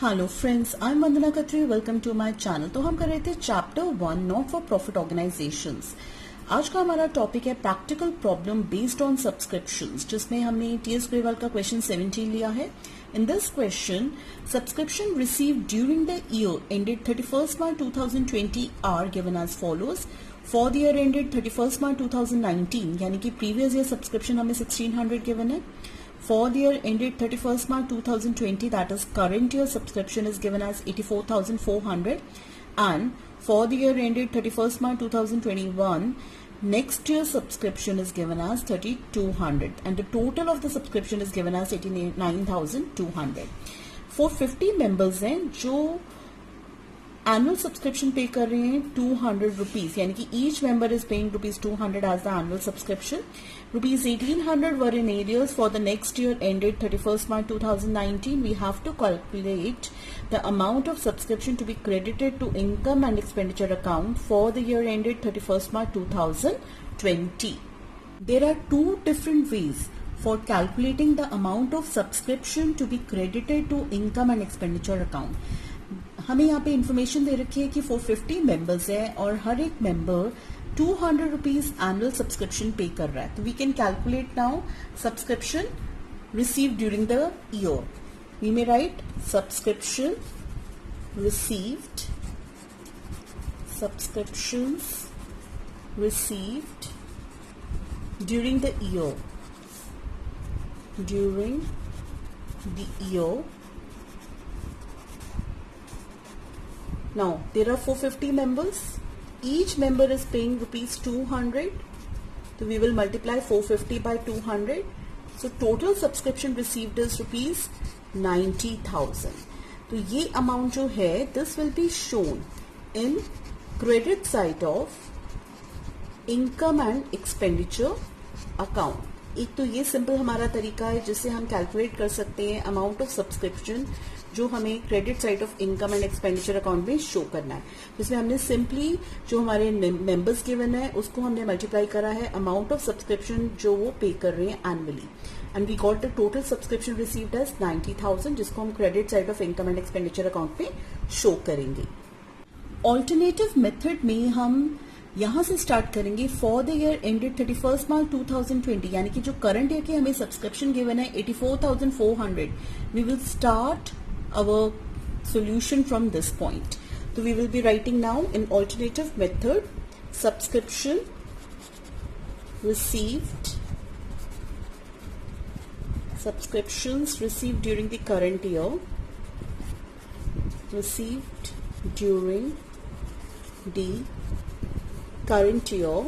Hello friends, I am Vandana Khatri. Welcome to my channel. तो हम कर रहे थे chapter 1 not for profit organisations. आज का हमारा टॉपिक है practical problem based on subscriptions, जिसमें हमने टीएस ग्रेवाल का क्वेश्चन 17 लिया है। In this question, subscription received during the year ended 31st March 2020 are given as follows. For the year ended 31st March 2019, यानी कि प्रीवियस ईयर सब्सक्रिप्शन हमें 1600 given है। For the year ended 31st March 2020, that is current year subscription is given as 84,400, and for the year ended 31st March 2021, next year subscription is given as 3,200, and the total of the subscription is given as 89,200. For 50 members हैं जो annual subscription पे कर रहे हैं 200 rupees, यानी कि each member is paying rupees 200 as the annual subscription. Rupees 1800 were in arrears for the next year ended 31st March 2019. We have to calculate the amount of subscription to be credited to income and expenditure account for the year ended 31st March 2020. There are two different ways for calculating the amount of subscription to be credited to income and expenditure account. हमें यहाँ पे information दे रखी है कि 450 members है और हर एक member 200 rupees annual subscription पे कर रहा है. तो we can calculate now subscription received during the year. We may write subscription received, subscriptions received during the year, during the year. Now, there are 450 members. Each member is paying rupees 200. So, we will multiply 450 by 200. So, total subscription received is rupees 90,000. तो ये amount जो है, this will be shown in credit side of income and expenditure account. एक तो ये simple हमारा तरीका है जिससे हम कैलकुलेट कर सकते हैं अमाउंट ऑफ सब्सक्रिप्शन जो हमें credit side of income and expenditure account में शो करना है, जिसमें हमने सिंपली जो हमारे मेंबर्स गिवन है उसको हमने मल्टीप्लाई करा है अमाउंट ऑफ सब्सक्रिप्शन जो वो पे कर रहे हैं annually, and we got the total subscription received as 90,000, जिसको हम credit side of income and expenditure account में शो करेंगे. ऑल्टरनेटिव मेथड में हम यहां से स्टार्ट करेंगे. For the year ended 31st March 2020, यानी कि जो करंट ईयर के हमें सब्सक्रिप्शन गिवन है 84,400, we will start our solution from this point. So we will be writing now in alternative method subscription received, subscriptions received during the current year, received during the current year,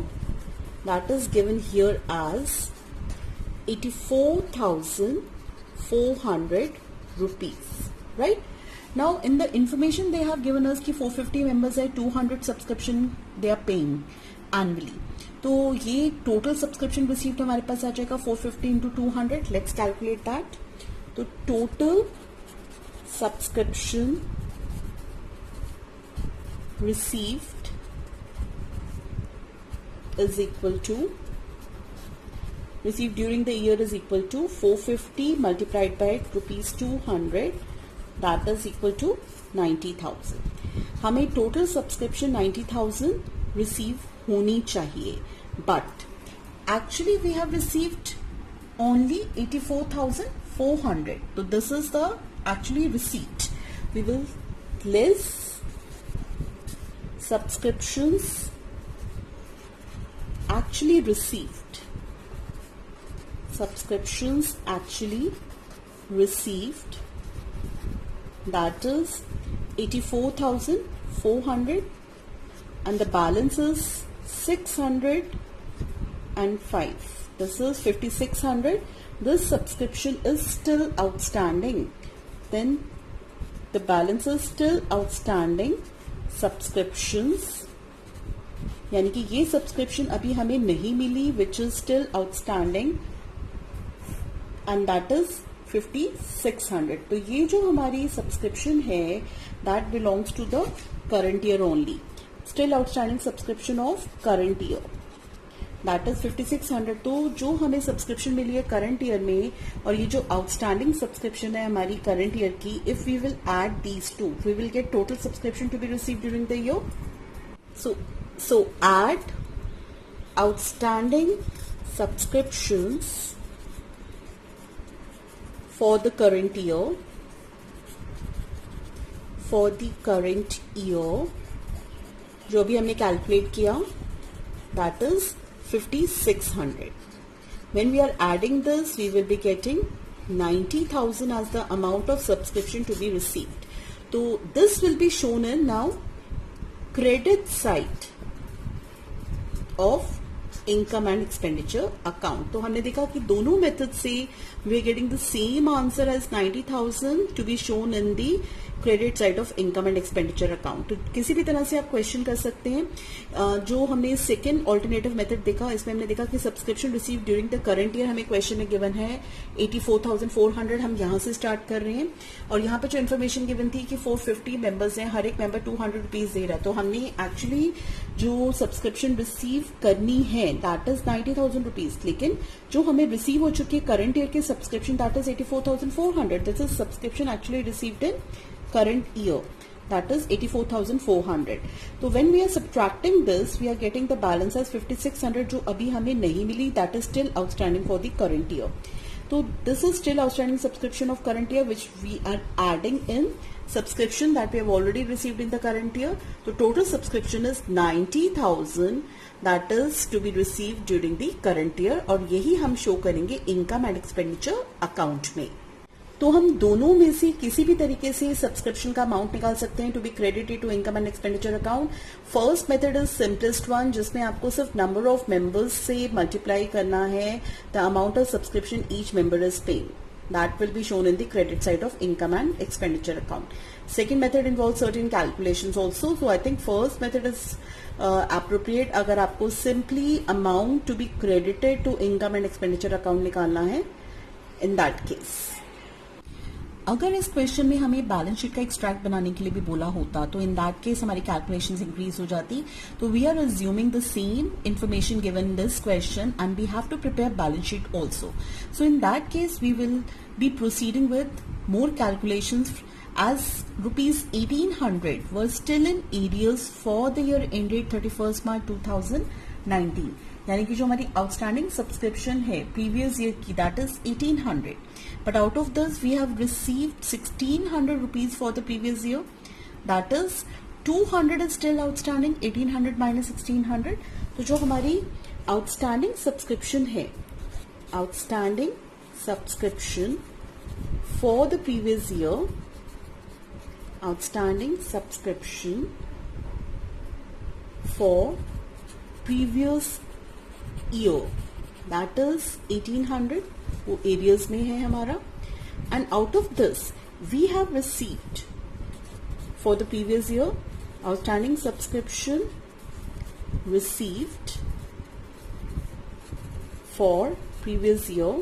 that is given here as 84,400 rupees. Right now, in the information they have given us कि 450 members है, 200 subscription they are paying annually. तो ये total subscription received हमारे पास आ जाएगा 450 into 200. Let's calculate that. तो total subscription received is equal to, received during the year is equal to 450 multiplied by rupees 200. That is equal to 90,000. हमें total subscription 90,000 receive होनी चाहिए, but actually we have received only 84,400. तो this is the actually receipt. We will less subscriptions actually received, subscriptions actually received, that is 84,400, and the balance is 605. This is 5,600. This subscription is still outstanding. Then the balance is still outstanding subscriptions, यानी कि ये subscription अभी हमें नहीं मिली, which is still outstanding, and that is 5,600. तो ये जो हमारी सब्सक्रिप्शन है that belongs to the current year only, still outstanding subscription of current year. That is 5600। तो जो हमें सब्सक्रिप्शन मिली है करंट ईयर में और ये जो आउटस्टैंडिंग सब्सक्रिप्शन है हमारी करंट ईयर की, if we will add these two we will get total subscription to be receive during the year. So add outstanding subscriptions for the current year जो भी हमने कैलकुलेट किया, that is 5600. When we are adding this, we will be getting 90,000 as the amount of subscription to be received. So this will be shown in now credit side of income and expenditure account. तो हमने देखा कि दोनों method से we are getting the same answer as 90,000 to be shown in the credit side of income and expenditure account. तो किसी भी तरह से आप क्वेश्चन कर सकते हैं. जो हमने सेकेंड ऑल्टरनेटिव मेथड देखा, इसमें हमने देखा कि subscription receive during the current year हमें क्वेश्चन में गिवन है 84,400. हम यहां से स्टार्ट कर रहे हैं और यहाँ पे जो इन्फॉर्मेशन गिवन थी कि 450 मेंबर्स हैं, हर एक मेंबर 200 रुपीज दे रहा है. तो हमने एक्चुअली जो सब्सक्रिप्शन रिसीव करनी है दैट इज 90,000 रुपीज, लेकिन जो हमें रिसीव हो चुकी है करंट ईयर के subscription that is 84,400. This is subscription actually received in current year, that is 84,400. So when we are subtracting this, we are getting the balance as 5600 जो अभी हमें नहीं मिली, that is still outstanding for the current year. So this is still outstanding subscription of current year which we are adding in subscription that we have already received in the current year. So total subscription is 90,000 that is to be received during the current year और यही हम show करेंगे income and expenditure account में. तो हम दोनों में से किसी भी तरीके से सब्सक्रिप्शन का अमाउंट निकाल सकते हैं to be credited to income and expenditure account. First method is simplest one, जिसमें आपको सिर्फ नंबर ऑफ मेंबर्स से मल्टीप्लाई करना है the amount of subscription each member is paying. That will be shown in the credit side of income and expenditure account. Second method involve certain calculations also. So I think first method is appropriate अगर आपको simply amount to be credited to income and expenditure account निकालना है. इन that case अगर इस question में हमें balance sheet का extract बनाने के लिए भी बोला होता तो इन दैट केस हमारी कैलकुलेशंस इंक्रीज हो जाती. तो we are assuming the same information given in this question and we have to prepare balance sheet also. So in that case we will be proceeding with more calculations as rupees 1800 were still in arrears for the year ended 31st March 2019. यानी कि जो हमारी outstanding subscription है previous year की that is 1800, but out of this we have received 1600 rupees for the previous year. That is 200 is still outstanding, 1800 minus 1600. तो जो हमारी outstanding subscription है, outstanding subscription for the previous year, outstanding subscription for previous year that is 1800 वो areas में है हमारा. and out of this we have received for the previous year outstanding subscription received for previous year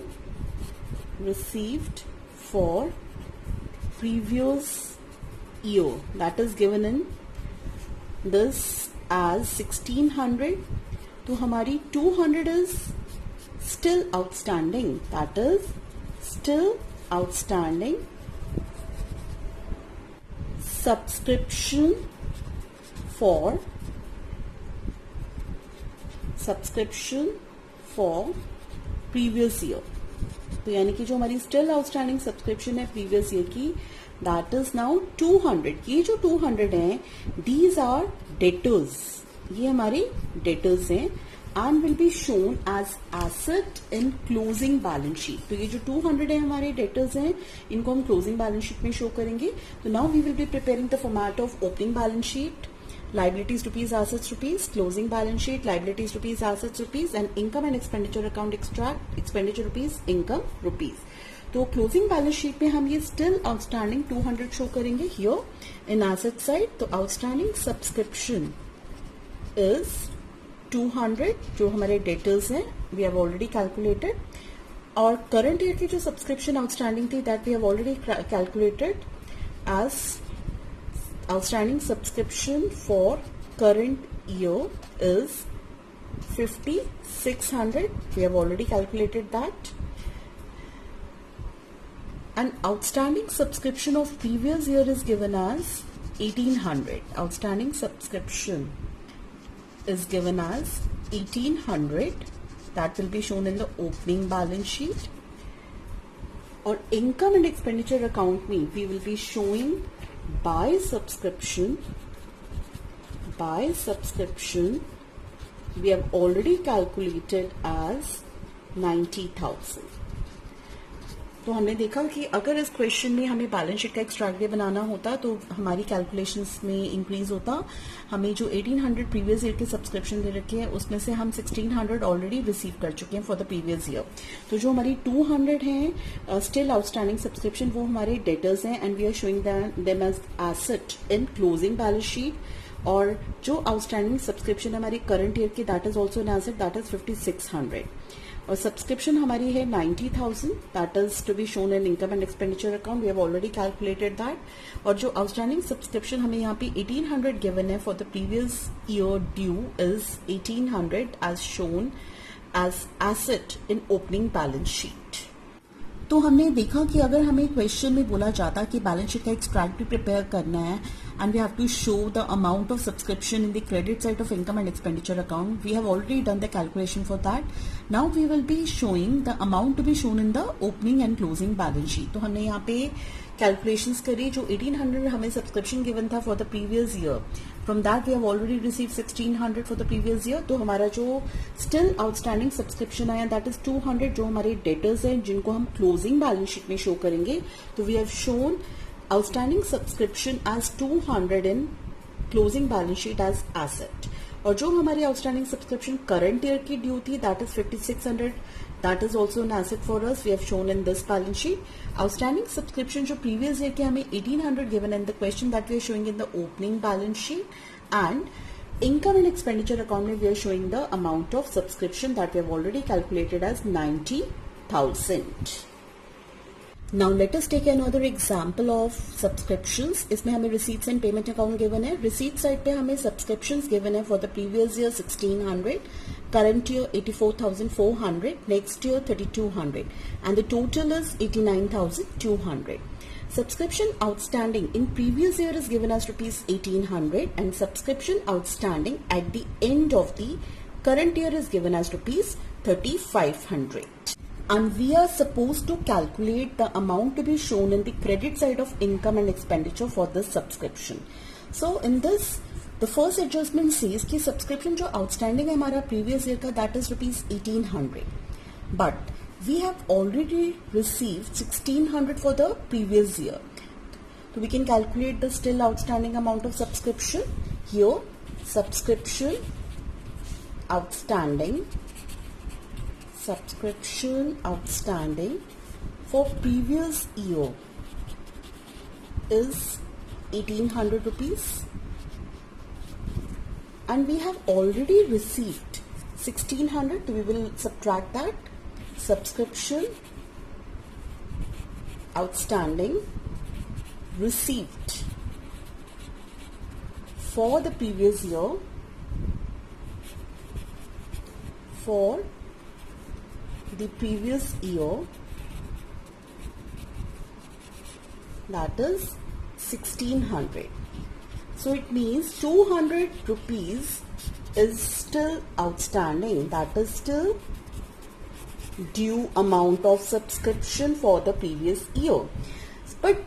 received for previous year that is given in this as 1600. तो हमारी 200 is still outstanding, that is still outstanding subscription for previous year. तो यानी कि जो हमारी still outstanding subscription है previous year की that is now 200. ये जो 200 हैं दीज आर डेटर्स, ये हमारे डेटर्स हैं and will be shown as asset in closing balance sheet. तो ये जो 200 है हमारे डेटर्स हैं, इनको हम क्लोजिंग बैलेंस शीट में शो करेंगे. तो now we will be preparing the format of opening balance sheet, liabilities rupees, assets rupees, closing balance sheet, liabilities rupees, assets rupees, and income and expenditure account extract, expenditure rupees, income rupees. तो closing balance sheet में हम ये still outstanding 200 show करेंगे here in asset side. तो outstanding subscription is 200 जो हमारे debtors हैं we have already calculated, और करंट ईयर की जो सब्सक्रिप्शन आउटस्टैंडिंग थी that we have already calculated as outstanding subscription for current year is 5600. We have already calculated that. And outstanding subscription of previous year is given as 1800. Outstanding subscription is given as 1800. That will be shown in the opening balance sheet. Or income and expenditure account में we will be showing by subscription. By subscription we have already calculated as 90,000. तो हमने देखा कि अगर इस question में हमें balance sheet का एक्सट्रैक्ट डे बनाना होता तो हमारी कैलकुलेशंस में इंक्रीज होता. हमें जो 1800 प्रीवियस ईयर के सब्सक्रिप्शन दे रखे हैं उसमें से हम 1600 ऑलरेडी रिसीव कर चुके हैं फॉर द प्रीवियस ईयर. तो जो हमारी 200 हैं स्टिल आउटस्टैंडिंग सब्सक्रिप्शन वो हमारे डेटर्स हैं and we are showing them as asset in closing balance sheet. और जो आउटस्टैंडिंग सब्सक्रिप्शन हमारी करंट ईयर की that is also an asset, that is 5600. और सब्सक्रिप्शन हमारी है 90,000, that is to be shown in income and expenditure account. We have already calculated that. और जो outstanding subscription हमें यहाँ पे 1800 गिवन है for the previous year due is 1800 as shown as asset in opening balance sheet. तो हमने देखा कि अगर हमें क्वेश्चन में बोला जाता कि बैलेंस शीट का एक्सट्रैक्ट भी प्रिपेयर करना है and we have to show the amount of subscription in the credit side of income and expenditure account. We have already done the calculation for that. Now we will be showing the amount to be shown in the opening and closing balance sheet. तो हमने यहाँ पे calculations करी. जो 1800 हमें subscription given था for the previous year, from that we have already received 1600 for the previous year. तो हमारा जो still outstanding subscription आया that is 200, जो हमारे debtors हैं जिनको हम closing balance sheet में show करेंगे. तो we have shown outstanding subscription as 200 in closing balance sheet as asset. और जो हमारी outstanding subscription current year की due थी that is 5600, that is also an asset for us. We have shown in this balance sheet. Outstanding subscription जो previous year के हमें 1800 given in the question that we are showing in the opening balance sheet. And income and expenditure account में we are showing the amount of subscription that we have already calculated as 90,000. Now let us take another example of subscriptions. इसमें हमें receipts and payment account given है. Receipt side पे हमें subscriptions given है for the previous year 1600, current year 84,400, next year 3,200, and the total is 89,200. Subscription outstanding in previous year is given as rupees 1800 and subscription outstanding at the end of the current year is given as rupees 3,500. And we are supposed to calculate the amount to be shown in the credit side of income and expenditure for this subscription. So in this, the first adjustment says कि subscription जो outstanding है हमारा previous year का that is rupees 1800, but we have already received 1600 for the previous year. So we can calculate the still outstanding amount of subscription. Here subscription outstanding for previous year is 1800 rupees and we have already received 1600, so we will subtract that. Subscription outstanding received for the previous year for the previous year that is 1600. So it means 200 rupees is still outstanding, that is still due amount of subscription for the previous year. But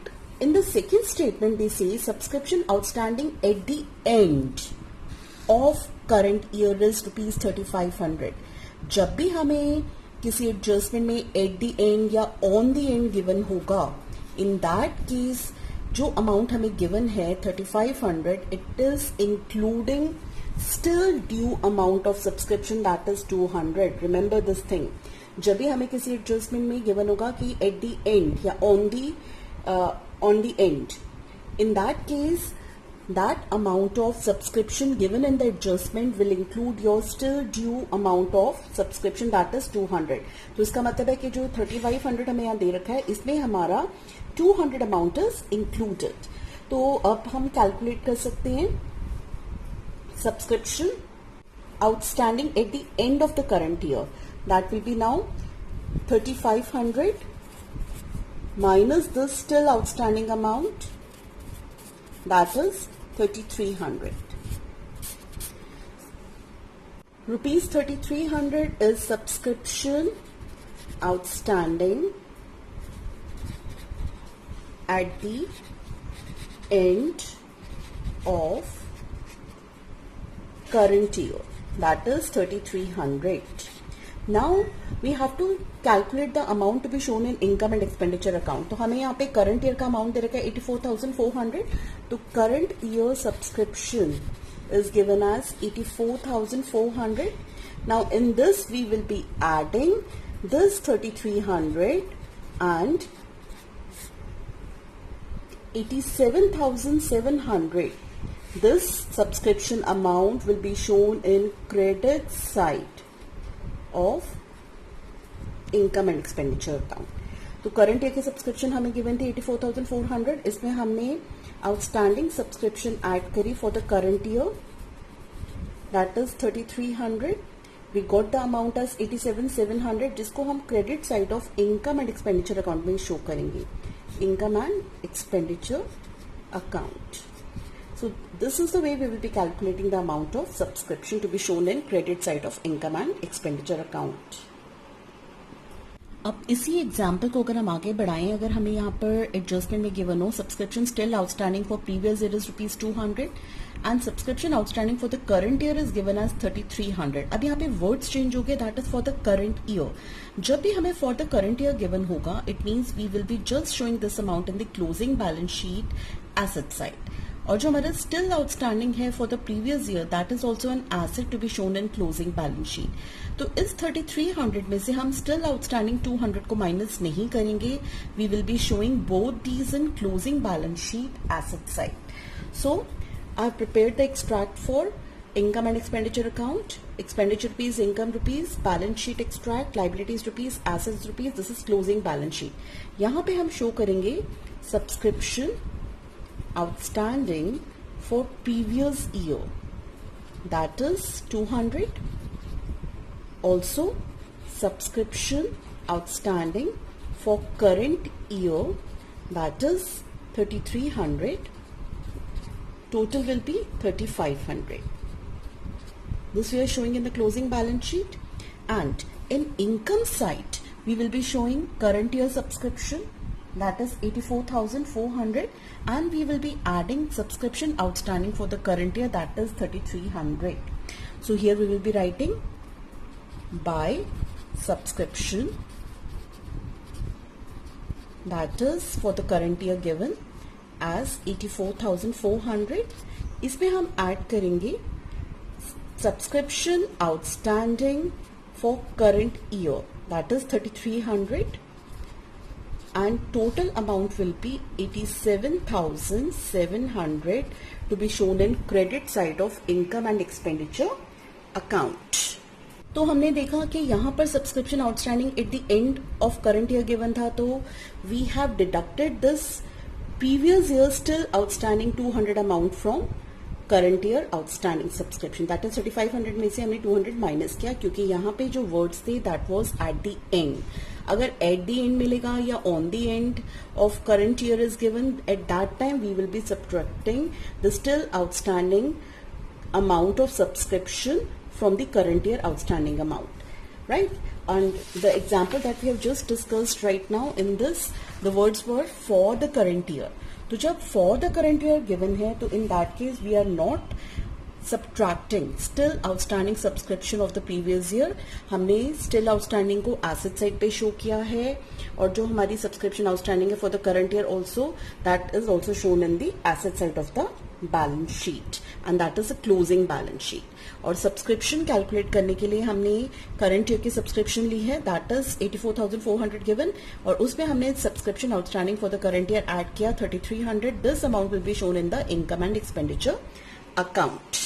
in the second statement they say subscription outstanding at the end of current year is rupees 3,500. जब भी हमें किसी adjustment में eight the and या on the and given होगा, इन that case जो amount हमें given है 3,500, it is including still due amount of subscription that is 200. Remember this thing. जब भी हमें किसी एडजस्टमेंट में गिवन होगा कि एट द एंड या on the and, in that case that amount of subscription given in the adjustment will include your still due amount of subscription that is 200. तो इसका मतलब है कि जो 3,500 हमें यहाँ दे रखा है इसमें हमारा 200 अमाउंट इज इंक्लूडेड. तो अब हम कैलकुलेट कर सकते हैं subscription outstanding at the end of the current year. That will be now 3500 minus the still outstanding amount, that is 3300. Rupees 3300 is subscription outstanding at the end of current year, that is 3300. Now we have to calculate the amount to be shown in income and expenditure account. तो हमें यहाँ पे current year का amount दे रखा है 84,400. तो current year subscription is given as 84,400. Now in this we will be adding this 3300 and 87,700. This subscription amount will be shown in credit side of income and expenditure account. तो current year की subscription हमें given थी 84,400. इसमें हमने outstanding subscription add करी for the current year, that is 3300. We got the amount as 87,700, जिसको हम credit side of income and expenditure account में शो करेंगे, income and expenditure account. So this is the way we will be calculating the amount of subscription to be shown in credit side of income and expenditure account. अब इसी example को अगर हम आगे बढ़ाएं, अगर हमें यहाँ पर एडजस्टमेंट में गिवन हो subscription still outstanding for previous year is ₹200 and subscription outstanding for the current year is given as 3300. अब यहाँ पे वर्ड्स चेंज हो गए, that is for the current year. जब भी हमें for the current year given होगा, it means we will be just showing this amount in the closing balance sheet asset side. और जो हमारा स्टिल आउटस्टैंडिंग है for the previous year, that is also an asset to be shown in closing balance sheet. तो इस 3300 में से हम still outstanding 200 को माइनस नहीं करेंगे. We will be showing both these in closing balance sheet asset side. So I have prepared the extract for income and expenditure account. Expenditure rupees, income rupees, balance sheet extract, liabilities rupees, assets rupees. This is closing balance sheet. यहाँ पे हम show करेंगे subscription outstanding for previous year, that is 200. Also subscription outstanding for current year, that is 3300. Total will be 3500. This we are showing in the closing balance sheet. And in income side we will be showing current year subscription, that is 84,400, and we will be adding subscription outstanding for the current year, that is 3300. So here we will be writing by subscription, that is for the current year given as 84,400. इसमें हम add करेंगे subscription outstanding for current year, that is 3300, and total amount will be 87,700 to be shown in credit side of income and expenditure account. तो हमने देखा कि यहाँ पर subscription outstanding at the end of current year given था, तो we have deducted this previous year still outstanding 200 amount from current year outstanding subscription, that is 3500 में से हमने 200 माइनस किया, क्योंकि यहाँ पे जो वर्ड्स थे that was at the end. अगर एट द एंड मिलेगा या on the end of current year is given, at that time we will be subtracting the still outstanding amount of subscription from the current year outstanding amount, right? And the example that we have just discussed right now, in this the words were for the current year. तो जब for the current year given है, तो in that case we are not subtracting still outstanding subscription of the previous year. हमने still outstanding को asset side पे show किया है, और जो हमारी subscription outstanding है for the current year also, that is also shown in the asset side of the balance sheet, and that is a closing balance sheet. और subscription calculate करने के लिए हमने करंट ईयर की सब्सक्रिप्शन ली है, that is 84,400 given, और उसमें हमने subscription outstanding for the current year add किया 3300. This amount will be shown in the income and expenditure account.